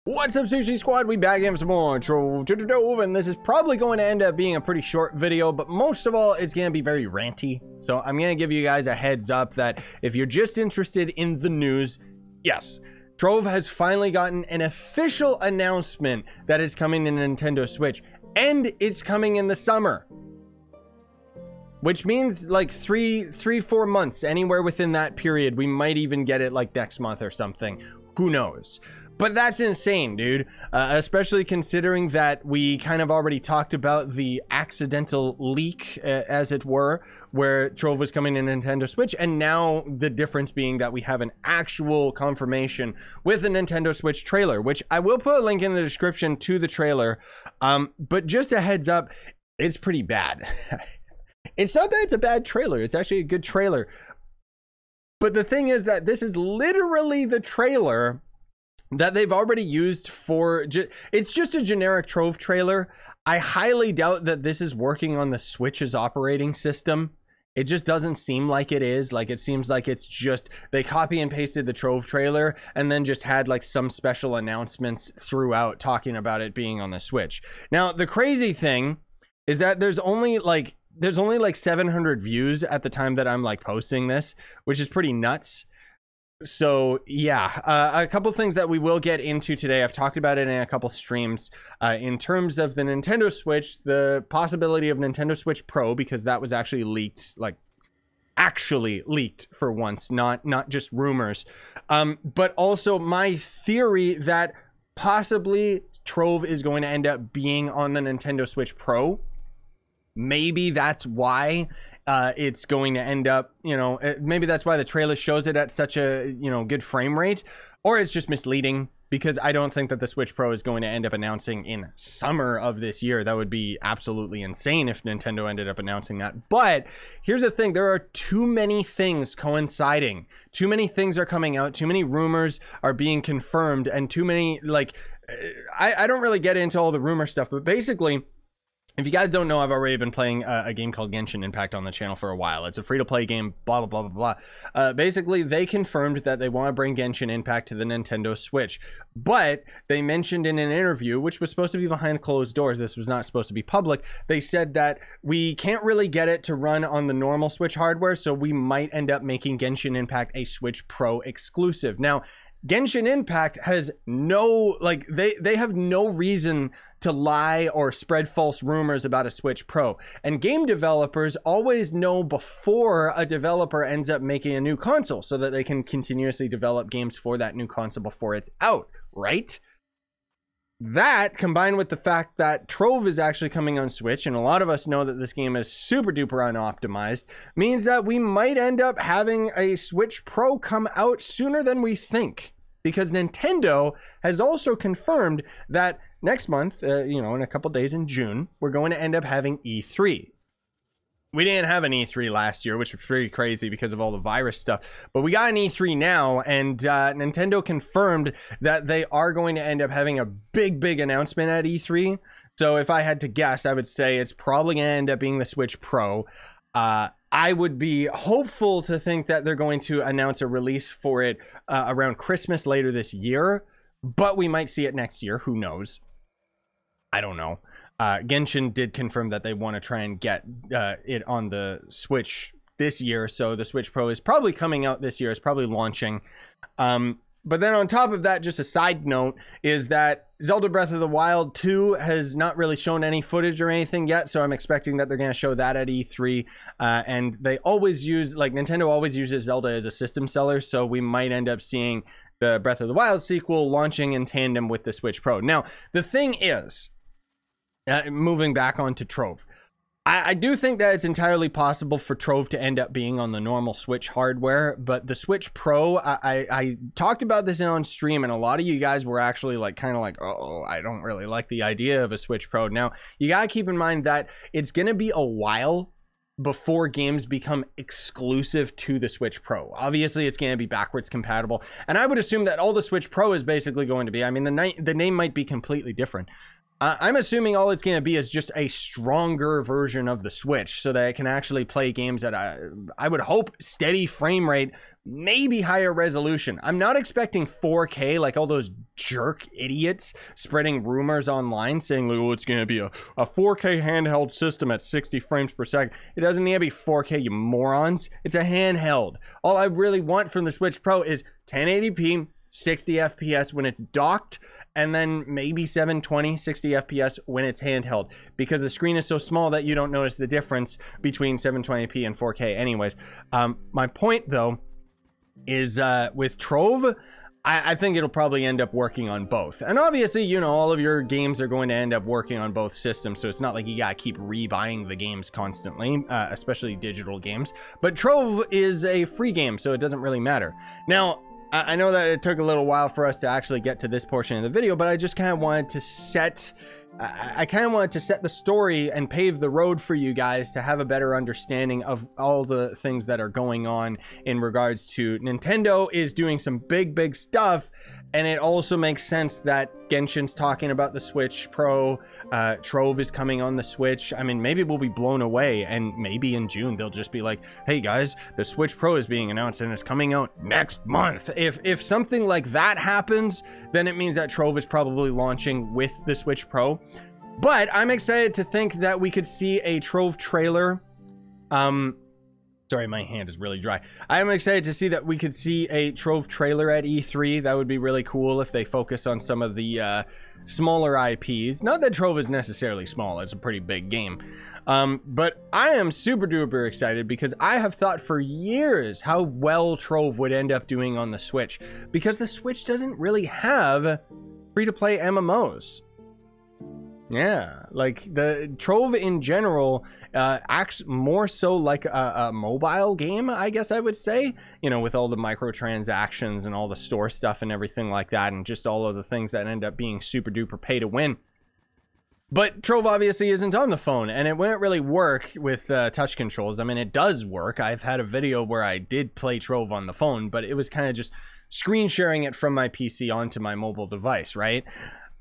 What's up, Sushi Squad? We back in some more Trove, and this is probably going to end up being a pretty short video, but most of all, it's going to be very ranty. So I'm going to give you guys a heads up that if you're just interested in the news, yes, Trove has finally gotten an official announcement that it's coming to Nintendo Switch, and it's coming in the summer. Which means like 4 months, anywhere within that period. We might even get it like next month or something. Who knows? But that's insane, dude. Especially considering that we kind of already talked about the accidental leak, as it were, where Trove was coming to Nintendo Switch, and now the difference being that we have an actual confirmation with a Nintendo Switch trailer, which I will put a link in the description to the trailer. But just a heads up, it's pretty bad. It's not that it's a bad trailer, it's actually a good trailer. But the thing is that this is literally the trailer that they've already used for, it's just a generic Trove trailer. I highly doubt that this is working on the Switch's operating system. It just doesn't seem like it is. Like, it seems like it's just, they copy and pasted the Trove trailer and then just had like some special announcements throughout talking about it being on the Switch. Now, the crazy thing is that there's only like 700 views at the time that I'm like posting this, which is pretty nuts. So yeah, a couple things that we will get into today. I've talked about it in a couple streams in terms of the Nintendo Switch, the possibility of Nintendo Switch Pro, because that was actually leaked, like actually leaked for once, not just rumors. But also my theory that possibly Trove is going to end up being on the Nintendo Switch Pro. Maybe that's why it's going to end up, you know, maybe that's why the trailer shows it at such a, you know, good frame rate, or it's just misleading, because I don't think that the Switch Pro is going to end up announcing in summer of this year. That would be absolutely insane if Nintendo ended up announcing that. But here's the thing, there are too many things coinciding. Too many things are coming out, too many rumors are being confirmed, and too many, like, I don't really get into all the rumor stuff, but basically, if you guys don't know, I've already been playing a game called Genshin Impact on the channel for a while. It's a free-to-play game, blah, blah, blah, blah, blah. Basically, they confirmed that they want to bring Genshin Impact to the Nintendo Switch. But they mentioned in an interview, which was supposed to be behind closed doors, this was not supposed to be public, they said that we can't really get it to run on the normal Switch hardware, so we might end up making Genshin Impact a Switch Pro exclusive. Now, Genshin Impact has no, like, they have no reason to lie or spread false rumors about a Switch Pro. And game developers always know before a developer ends up making a new console, so that they can continuously develop games for that new console before it's out, right? That, combined with the fact that Trove is actually coming on Switch, and a lot of us know that this game is super duper unoptimized, means that we might end up having a Switch Pro come out sooner than we think. Because Nintendo has also confirmed that next month, you know, in a couple days in June, we're going to end up having E3. We didn't have an E3 last year, which was pretty crazy because of all the virus stuff. But we got an E3 now, and Nintendo confirmed that they are going to end up having a big announcement at E3. So if I had to guess, I would say it's probably going to end up being the Switch Pro. I would be hopeful to think that they're going to announce a release for it around Christmas later this year, but we might see it next year. Who knows? I don't know. Genshin did confirm that they want to try and get it on the Switch this year, so the Switch Pro is probably coming out this year. It's probably launching. But then on top of that, just a side note, is that Zelda Breath of the Wild 2 has not really shown any footage or anything yet, so I'm expecting that they're going to show that at E3. And they always use, like, Nintendo always uses Zelda as a system seller, so we might end up seeing the Breath of the Wild sequel launching in tandem with the Switch Pro. Now, the thing is, moving back onto Trove, I do think that it's entirely possible for Trove to end up being on the normal Switch hardware, but the Switch Pro, I talked about this on stream, and a lot of you guys were actually like, kind of like, oh, I don't really like the idea of a Switch Pro. Now, you gotta keep in mind that it's gonna be a while before games become exclusive to the Switch Pro. Obviously, it's going to be backwards compatible, and I would assume that all the Switch Pro is basically going to be, I mean, the name might be completely different. I'm assuming all it's going to be is just a stronger version of the Switch, so that it can actually play games at I would hope steady frame rate maybe higher resolution. I'm not expecting 4K like all those jerk idiots spreading rumors online saying, oh, it's going to be a 4K handheld system at 60 frames per second. It doesn't need to be 4K, you morons. It's a handheld. All I really want from the Switch Pro is 1080p, 60 FPS when it's docked, and then maybe 720, 60 FPS when it's handheld, because the screen is so small that you don't notice the difference between 720p and 4K anyways. My point, though, is with Trove, I think it'll probably end up working on both. And obviously, you know, all of your games are going to end up working on both systems, so it's not like you gotta keep rebuying the games constantly, especially digital games. But Trove is a free game, so it doesn't really matter. Now, I know that it took a little while for us to actually get to this portion of the video, but I just kind of wanted to set... I kind of wanted to set the story and pave the road for you guys to have a better understanding of all the things that are going on in regards to Nintendo is doing some big stuff. And it also makes sense that Genshin's talking about the Switch Pro, Trove is coming on the Switch. I mean, maybe we'll be blown away, and maybe in June they'll just be like, hey guys, the Switch Pro is being announced and it's coming out next month. If something like that happens, then it means that Trove is probably launching with the Switch Pro. But I'm excited to think that we could see a Trove trailer. Sorry, my hand is really dry. I'm excited to see that we could see a Trove trailer at E3. That would be really cool if they focus on some of the smaller IPs. Not that Trove is necessarily small. It's a pretty big game. But I am super duper excited because I have thought for years how well Trove would end up doing on the Switch. Because the Switch doesn't really have free-to-play MMOs. Yeah, like the Trove in general acts more so like a mobile game, I guess I would say, you know, with all the microtransactions and all the store stuff and everything like that, and just all of the things that end up being super duper pay to win. But Trove obviously isn't on the phone, and it wouldn't really work with touch controls. I mean, it does work. I've had a video where I did play Trove on the phone, but it was kind of just screen sharing it from my PC onto my mobile device, right?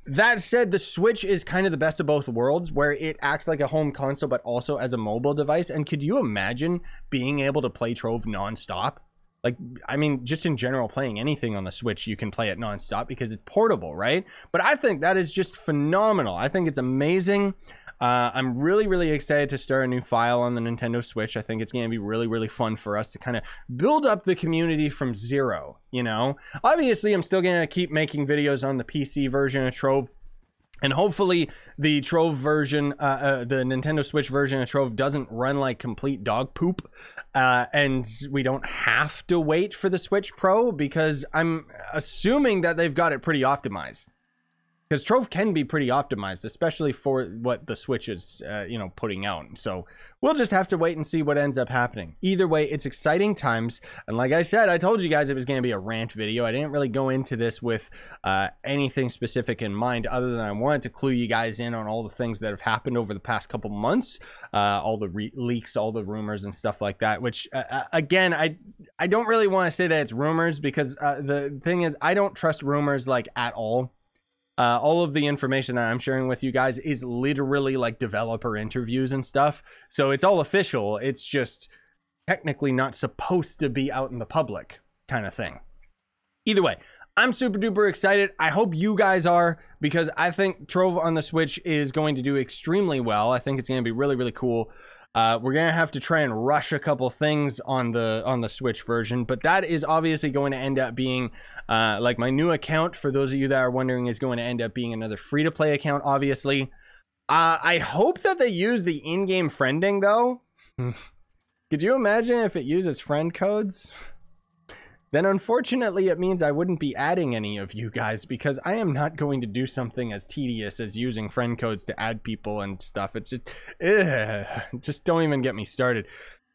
That said, the Switch is kind of the best of both worlds, where it acts like a home console, but also as a mobile device. And could you imagine being able to play Trove nonstop? Like, I mean, just in general, playing anything on the Switch, you can play it nonstop because it's portable, right? But I think that is just phenomenal. I think it's amazing. I'm really excited to start a new file on the Nintendo Switch. I think it's going to be really fun for us to kind of build up the community from zero, you know? Obviously, I'm still going to keep making videos on the PC version of Trove. And hopefully the Trove version, the Nintendo Switch version of Trove doesn't run like complete dog poop. And we don't have to wait for the Switch Pro, because I'm assuming that they've got it pretty optimized. Because Trove can be pretty optimized, especially for what the Switch is, you know, putting out. So we'll just have to wait and see what ends up happening. Either way, it's exciting times. And like I said, I told you guys it was going to be a rant video. I didn't really go into this with anything specific in mind, other than I wanted to clue you guys in on all the things that have happened over the past couple months. All the leaks, all the rumors and stuff like that, which, again, I don't really want to say that it's rumors, because the thing is, I don't trust rumors like at all. All of the information that I'm sharing with you guys is literally like developer interviews and stuff. So it's all official. It's just technically not supposed to be out in the public kind of thing. Either way, I'm super duper excited. I hope you guys are, because I think Trove on the Switch is going to do extremely well. I think it's going to be really cool. We're gonna have to try and rush a couple things on the Switch version, but that is obviously going to end up being like my new account. For those of you that are wondering, is going to end up being another free-to-play account, obviously. I hope that they use the in-game friending, though. Could you imagine if it uses friend codes? Then unfortunately it means I wouldn't be adding any of you guys, because I am not going to do something as tedious as using friend codes to add people and stuff. It's just don't even get me started.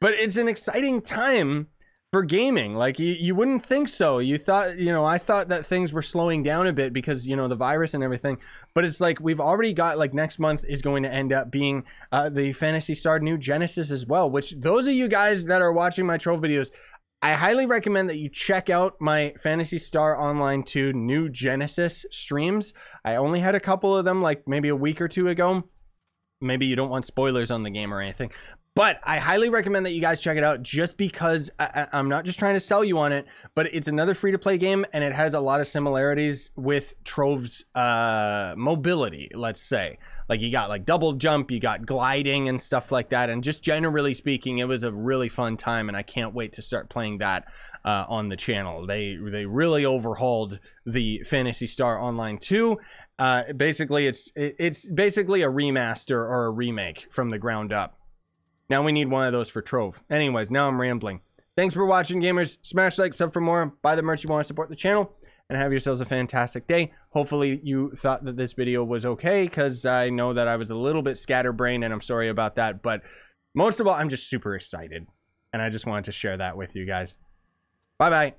But it's an exciting time for gaming. Like, you wouldn't think so. You thought, you know, I thought that things were slowing down a bit because, you know, the virus and everything. But it's like we've already got, like, next month is going to end up being the Phantasy Star New Genesis as well, which those of you guys that are watching my Trove videos, I highly recommend that you check out my Phantasy Star Online 2 New Genesis streams. I only had a couple of them, like maybe a week or two ago. Maybe you don't want spoilers on the game or anything. But I highly recommend that you guys check it out just because I'm not just trying to sell you on it, but it's another free-to-play game, and it has a lot of similarities with Trove's mobility, let's say. Like, you got, like, double jump, you got gliding and stuff like that, and just generally speaking, it was a really fun time, and I can't wait to start playing that on the channel. They really overhauled the Phantasy Star Online 2. Basically, it's basically a remaster or a remake from the ground up. Now we need one of those for Trove. Anyways, now I'm rambling. Thanks for watching, gamers. Smash like, sub for more. Buy the merch you want to support the channel. And have yourselves a fantastic day. Hopefully you thought that this video was okay, because I know that I was a little bit scatterbrained, and I'm sorry about that. But most of all, I'm just super excited. And I just wanted to share that with you guys. Bye-bye.